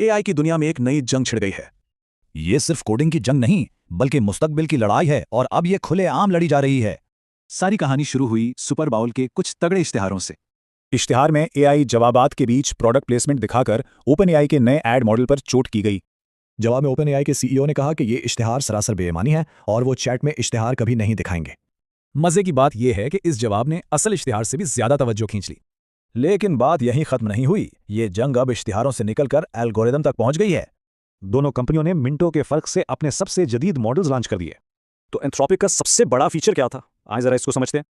AI की दुनिया में एक नई जंग छिड़ गई है। ये सिर्फ कोडिंग की जंग नहीं, बल्कि मुस्तकबिल की लड़ाई है, और अब ये खुलेआम लड़ी जा रही है। सारी कहानी शुरू हुई सुपर बाउल के कुछ तगड़े इश्तिहारों से। इश्तिहार में एआई जवाबात के बीच प्रोडक्ट प्लेसमेंट दिखाकर ओपन एआई के नए एड मॉडल पर चोट की गई। जवाब में ओपन एआई के सीईओ ने कहा कि ये इश्तिहार सरासर बेईमानी है और वो चैट में इश्तिहार कभी नहीं दिखाएंगे। मजे की बात यह है कि इस जवाब ने असल इश्तिहार से भी ज्यादा तवज्जो खींच ली। लेकिन बात यहीं खत्म नहीं हुई। ये जंग अब इश्तिहारों से निकलकर एल्गोरिदम तक पहुंच गई है। दोनों कंपनियों ने मिनटों के फर्क से अपने सबसे जदीद मॉडल्स लॉन्च कर दिए। तो एंथ्रोपिक का सबसे बड़ा फीचर क्या था? आइए जरा इसको समझते हैं।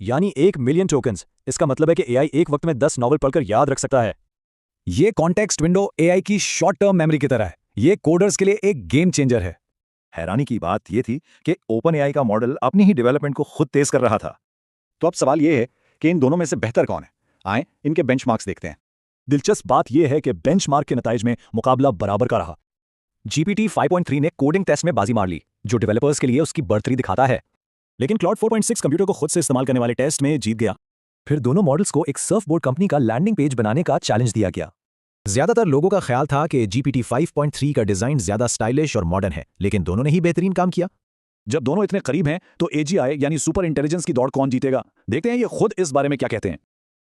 यानी 1 मिलियन टोकन्स। इसका मतलब है कि एआई एक वक्त में 10 नॉवल पढ़कर याद रख सकता है। ये कॉन्टेक्स्ट विंडो एआई की शॉर्ट टर्म मेमोरी की तरह है। ये कोडर्स के लिए एक गेम चेंजर है। हैरानी की बात यह थी कि ओपन एआई का मॉडल अपनी ही डेवलपमेंट को खुद तेज कर रहा था। तो अब सवाल यह है कि इन दोनों में से बेहतर कौन है? आए इनके बेंचमार्क्स देखते हैं। दिलचस्प बात यह है कि बेंचमार्क के नताइज में मुकाबला बराबर का रहा। GPT 5.3 ने कोडिंग टेस्ट में बाजी मार ली, जो डेवलपर्स के लिए उसकी बढ़तरी दिखाता है। लेकिन क्लाउड 4.6 कंप्यूटर को खुद से इस्तेमाल करने वाले टेस्ट में जीत गया। फिर दोनों मॉडल्स को एक सर्फबोर्ड कंपनी का लैंडिंग पेज बनाने का चैलेंज दिया गया। ज्यादातर लोगों का ख्याल था कि GPT 5.3 का डिजाइन ज्यादा स्टाइलिश और मॉडर्न है, लेकिन दोनों ने ही बेहतरीन काम किया। जब दोनों इतने करीब हैं तो AGI यानी सुपर इंटेलिजेंस की दौड़ कौन जीतेगा? देखते हैं ये खुद इस बारे में क्या कहते हैं।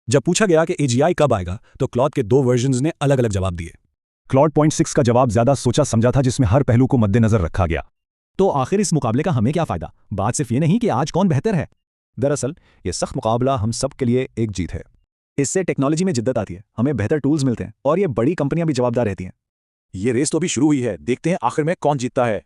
जब पूछा गया कि AGI कब आएगा, तो क्लॉड के 2 वर्जन्स ने अलग अलग जवाब दिए। क्लाउड 0.6 का जवाब ज्यादा सोचा समझा था, जिसमें हर पहलू को मद्देनजर रखा गया। तो आखिर इस मुकाबले का हमें क्या फायदा? बात सिर्फ ये नहीं कि आज कौन बेहतर है। दरअसल ये सख्त मुकाबला हम सब के लिए एक जीत है। इससे टेक्नोलॉजी में जिद्दत आती है, हमें बेहतर टूल्स मिलते हैं और ये बड़ी कंपनियां भी जवाबदार रहती हैं। ये रेस तो अभी शुरू हुई है, देखते हैं आखिर में कौन जीतता है।